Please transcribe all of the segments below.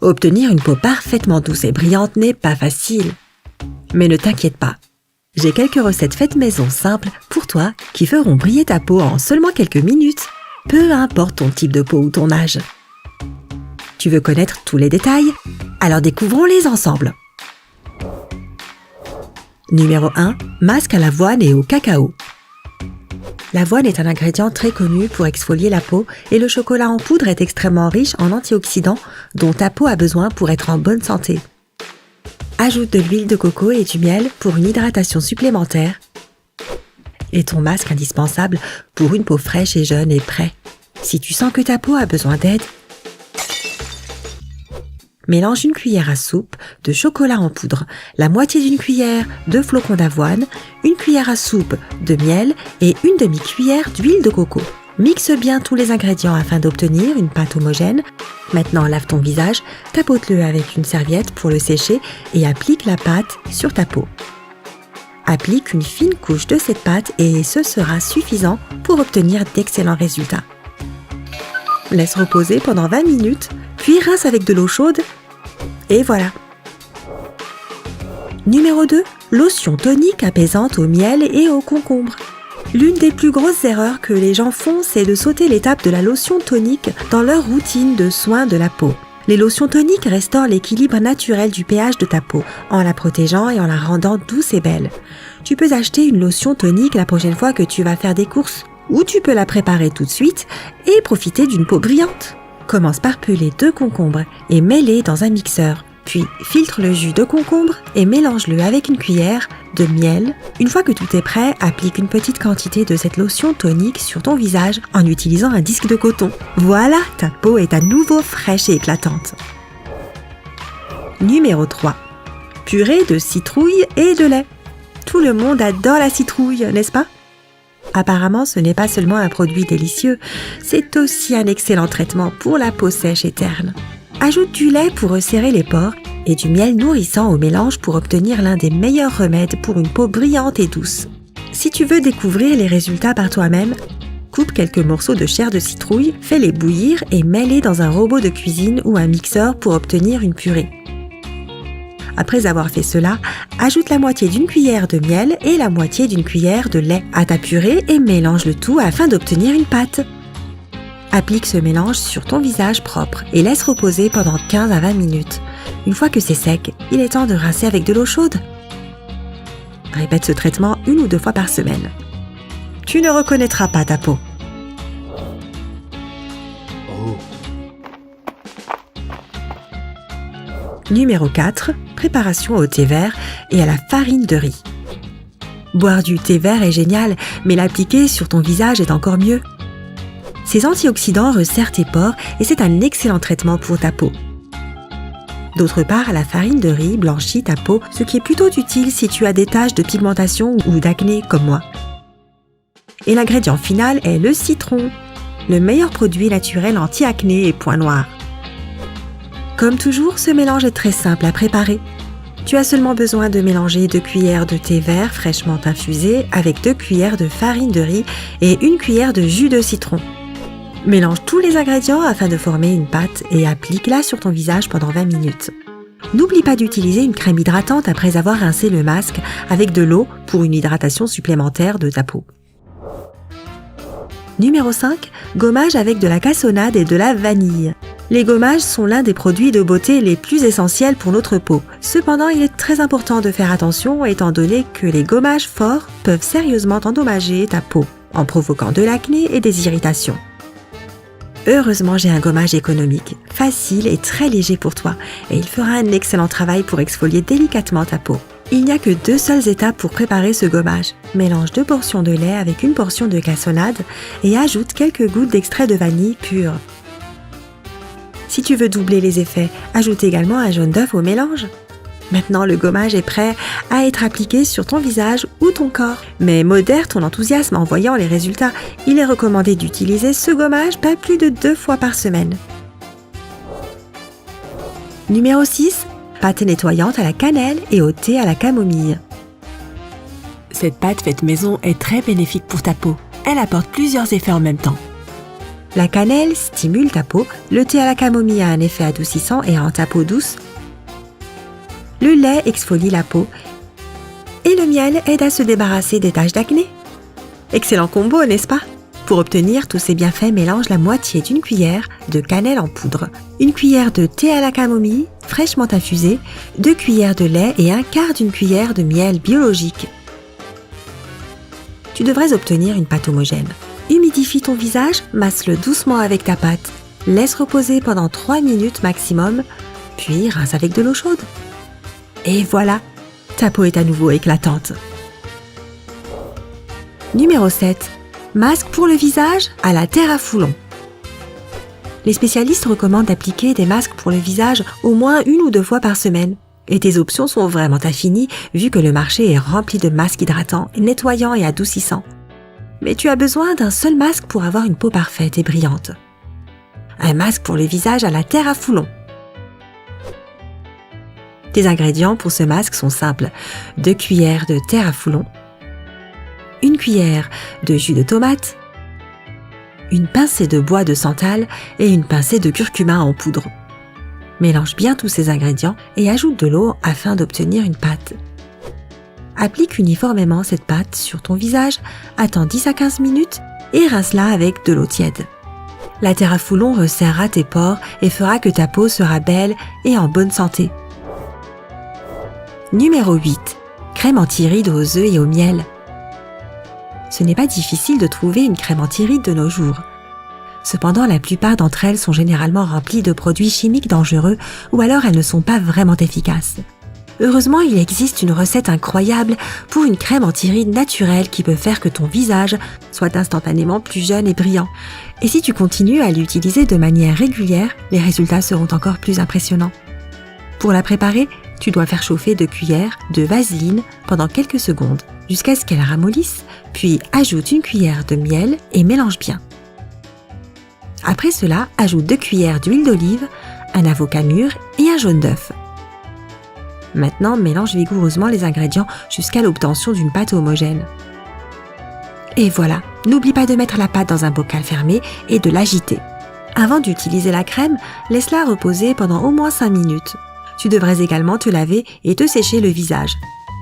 Obtenir une peau parfaitement douce et brillante n'est pas facile. Mais ne t'inquiète pas, j'ai quelques recettes faites maison simples pour toi qui feront briller ta peau en seulement quelques minutes, peu importe ton type de peau ou ton âge. Tu veux connaître tous les détails? Alors découvrons-les ensemble. Numéro 1. Masque à l'avoine et au cacao. L'avoine est un ingrédient très connu pour exfolier la peau et le chocolat en poudre est extrêmement riche en antioxydants dont ta peau a besoin pour être en bonne santé. Ajoute de l'huile de coco et du miel pour une hydratation supplémentaire et ton masque indispensable pour une peau fraîche et jeune est prêt. Si tu sens que ta peau a besoin d'aide, mélange une cuillère à soupe de chocolat en poudre, la moitié d'une cuillère de flocons d'avoine, une cuillère à soupe de miel et une demi-cuillère d'huile de coco. Mixe bien tous les ingrédients afin d'obtenir une pâte homogène. Maintenant, lave ton visage, tapote-le avec une serviette pour le sécher et applique la pâte sur ta peau. Applique une fine couche de cette pâte et ce sera suffisant pour obtenir d'excellents résultats. Laisse reposer pendant 20 minutes, puis rince avec de l'eau chaude et voilà. Numéro 2. Lotion tonique apaisante au miel et au concombre. L'une des plus grosses erreurs que les gens font, c'est de sauter l'étape de la lotion tonique dans leur routine de soins de la peau. Les lotions toniques restaurent l'équilibre naturel du pH de ta peau, en la protégeant et en la rendant douce et belle. Tu peux acheter une lotion tonique la prochaine fois que tu vas faire des courses, ou tu peux la préparer tout de suite et profiter d'une peau brillante. Commence par peler 2 concombres et mets-les dans un mixeur. Puis filtre le jus de concombre et mélange-le avec une cuillère de miel. Une fois que tout est prêt, applique une petite quantité de cette lotion tonique sur ton visage en utilisant un disque de coton. Voilà, ta peau est à nouveau fraîche et éclatante. Numéro 3. Purée de citrouille et de lait. Tout le monde adore la citrouille, n'est-ce pas? Apparemment, ce n'est pas seulement un produit délicieux, c'est aussi un excellent traitement pour la peau sèche et terne. Ajoute du lait pour resserrer les pores et du miel nourrissant au mélange pour obtenir l'un des meilleurs remèdes pour une peau brillante et douce. Si tu veux découvrir les résultats par toi-même, coupe quelques morceaux de chair de citrouille, fais-les bouillir et mets-les dans un robot de cuisine ou un mixeur pour obtenir une purée. Après avoir fait cela, ajoute la moitié d'une cuillère de miel et la moitié d'une cuillère de lait à ta purée et mélange le tout afin d'obtenir une pâte. Applique ce mélange sur ton visage propre et laisse reposer pendant 15 à 20 minutes. Une fois que c'est sec, il est temps de rincer avec de l'eau chaude. Répète ce traitement 1 ou 2 fois par semaine. Tu ne reconnaîtras pas ta peau. Numéro 4. Préparation au thé vert et à la farine de riz. Boire du thé vert est génial, mais l'appliquer sur ton visage est encore mieux. Ces antioxydants resserrent tes pores et c'est un excellent traitement pour ta peau. D'autre part, la farine de riz blanchit ta peau, ce qui est plutôt utile si tu as des taches de pigmentation ou d'acné comme moi. Et l'ingrédient final est le citron, le meilleur produit naturel anti-acné et points noirs. Comme toujours, ce mélange est très simple à préparer. Tu as seulement besoin de mélanger 2 cuillères de thé vert fraîchement infusé avec 2 cuillères de farine de riz et 1 cuillère de jus de citron. Mélange tous les ingrédients afin de former une pâte et applique-la sur ton visage pendant 20 minutes. N'oublie pas d'utiliser une crème hydratante après avoir rincé le masque avec de l'eau pour une hydratation supplémentaire de ta peau. Numéro 5. Gommage avec de la cassonade et de la vanille. Les gommages sont l'un des produits de beauté les plus essentiels pour notre peau. Cependant, il est très important de faire attention étant donné que les gommages forts peuvent sérieusement endommager ta peau en provoquant de l'acné et des irritations. Heureusement, j'ai un gommage économique, facile et très léger pour toi et il fera un excellent travail pour exfolier délicatement ta peau. Il n'y a que 2 seules étapes pour préparer ce gommage. Mélange 2 portions de lait avec 1 portion de cassonade et ajoute quelques gouttes d'extrait de vanille pur. Si tu veux doubler les effets, ajoute également un jaune d'œuf au mélange. Maintenant, le gommage est prêt à être appliqué sur ton visage ou ton corps. Mais modère ton enthousiasme en voyant les résultats. Il est recommandé d'utiliser ce gommage pas plus de 2 fois par semaine. Numéro 6. Pâte nettoyante à la cannelle et au thé à la camomille. Cette pâte faite maison est très bénéfique pour ta peau. Elle apporte plusieurs effets en même temps. La cannelle stimule ta peau, le thé à la camomille a un effet adoucissant et rend ta peau douce. Le lait exfolie la peau et le miel aide à se débarrasser des taches d'acné. Excellent combo, n'est-ce pas? Pour obtenir tous ces bienfaits, mélange la moitié d'une cuillère de cannelle en poudre, une cuillère de thé à la camomille fraîchement infusé, 2 cuillères de lait et un quart d'une cuillère de miel biologique. Tu devrais obtenir une pâte homogène. Humidifie ton visage, masse-le doucement avec ta pâte. Laisse reposer pendant 3 minutes maximum, puis rince avec de l'eau chaude. Et voilà, ta peau est à nouveau éclatante. Numéro 7. Masque pour le visage à la terre à foulon. Les spécialistes recommandent d'appliquer des masques pour le visage au moins 1 ou 2 fois par semaine. Et tes options sont vraiment infinies vu que le marché est rempli de masques hydratants, nettoyants et adoucissants. Mais tu as besoin d'un seul masque pour avoir une peau parfaite et brillante. Un masque pour le visage à la terre à foulon. Tes ingrédients pour ce masque sont simples. 2 cuillères de terre à foulon, 1 cuillère de jus de tomate, une pincée de bois de santal et une pincée de curcuma en poudre. Mélange bien tous ces ingrédients et ajoute de l'eau afin d'obtenir une pâte. Applique uniformément cette pâte sur ton visage, attends 10 à 15 minutes et rince-la avec de l'eau tiède. La terre à foulon resserrera tes pores et fera que ta peau sera belle et en bonne santé. Numéro 8. Crème anti-rides aux œufs et au miel. Ce n'est pas difficile de trouver une crème anti-rides de nos jours. Cependant, la plupart d'entre elles sont généralement remplies de produits chimiques dangereux ou alors elles ne sont pas vraiment efficaces. Heureusement, il existe une recette incroyable pour une crème anti-rides naturelle qui peut faire que ton visage soit instantanément plus jeune et brillant. Et si tu continues à l'utiliser de manière régulière, les résultats seront encore plus impressionnants. Pour la préparer, tu dois faire chauffer 2 cuillères de vaseline pendant quelques secondes jusqu'à ce qu'elle ramollisse, puis ajoute 1 cuillère de miel et mélange bien. Après cela, ajoute 2 cuillères d'huile d'olive, un avocat mûr et un jaune d'œuf. Maintenant, mélange vigoureusement les ingrédients jusqu'à l'obtention d'une pâte homogène. Et voilà, n'oublie pas de mettre la pâte dans un bocal fermé et de l'agiter. Avant d'utiliser la crème, laisse-la reposer pendant au moins 5 minutes. Tu devrais également te laver et te sécher le visage.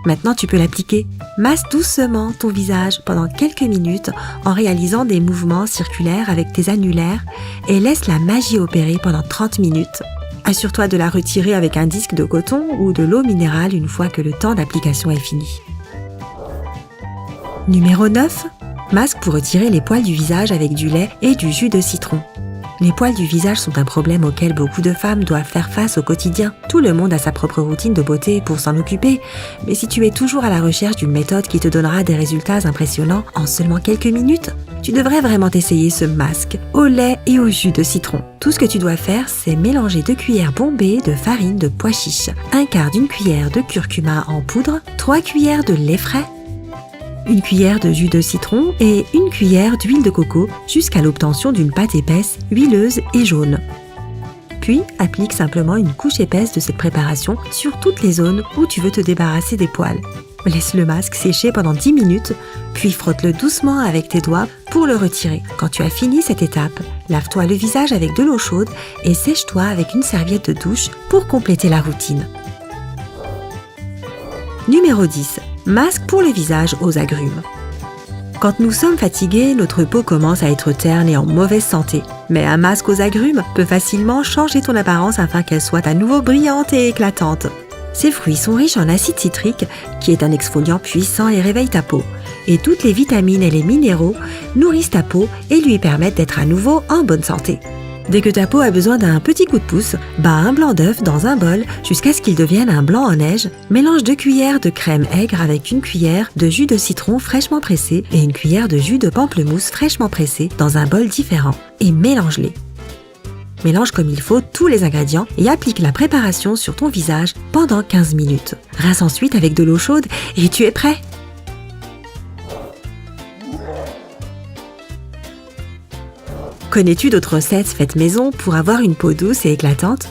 Maintenant, tu peux l'appliquer. Masse doucement ton visage pendant quelques minutes en réalisant des mouvements circulaires avec tes annulaires et laisse la magie opérer pendant 30 minutes. Assure-toi de la retirer avec un disque de coton ou de l'eau minérale une fois que le temps d'application est fini. Numéro 9. Masque pour retirer les poils du visage avec du lait et du jus de citron. Les poils du visage sont un problème auquel beaucoup de femmes doivent faire face au quotidien. Tout le monde a sa propre routine de beauté pour s'en occuper, mais si tu es toujours à la recherche d'une méthode qui te donnera des résultats impressionnants en seulement quelques minutes, tu devrais vraiment essayer ce masque au lait et au jus de citron. Tout ce que tu dois faire, c'est mélanger 2 cuillères bombées de farine de pois chiches, un quart d'une cuillère de curcuma en poudre, 3 cuillères de lait frais, 1 cuillère de jus de citron et 1 cuillère d'huile de coco jusqu'à l'obtention d'une pâte épaisse, huileuse et jaune. Puis, applique simplement une couche épaisse de cette préparation sur toutes les zones où tu veux te débarrasser des poils. Laisse le masque sécher pendant 10 minutes, puis frotte-le doucement avec tes doigts pour le retirer. Quand tu as fini cette étape, lave-toi le visage avec de l'eau chaude et sèche-toi avec une serviette de douche pour compléter la routine. Numéro 10. Masque pour le visage aux agrumes. Quand nous sommes fatigués, notre peau commence à être terne et en mauvaise santé. Mais un masque aux agrumes peut facilement changer ton apparence afin qu'elle soit à nouveau brillante et éclatante. Ces fruits sont riches en acide citrique, qui est un exfoliant puissant et réveille ta peau. Et toutes les vitamines et les minéraux nourrissent ta peau et lui permettent d'être à nouveau en bonne santé. Dès que ta peau a besoin d'un petit coup de pouce, bats un blanc d'œuf dans un bol jusqu'à ce qu'il devienne un blanc en neige. Mélange 2 cuillères de crème aigre avec 1 cuillère de jus de citron fraîchement pressé et 1 cuillère de jus de pamplemousse fraîchement pressé dans un bol différent et mélange-les. Mélange comme il faut tous les ingrédients et applique la préparation sur ton visage pendant 15 minutes. Rince ensuite avec de l'eau chaude et tu es prêt! Connais-tu d'autres recettes faites maison pour avoir une peau douce et éclatante?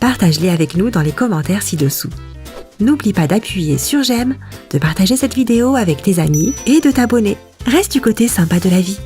Partage-les avec nous dans les commentaires ci-dessous. N'oublie pas d'appuyer sur j'aime, de partager cette vidéo avec tes amis et de t'abonner. Reste du côté sympa de la vie.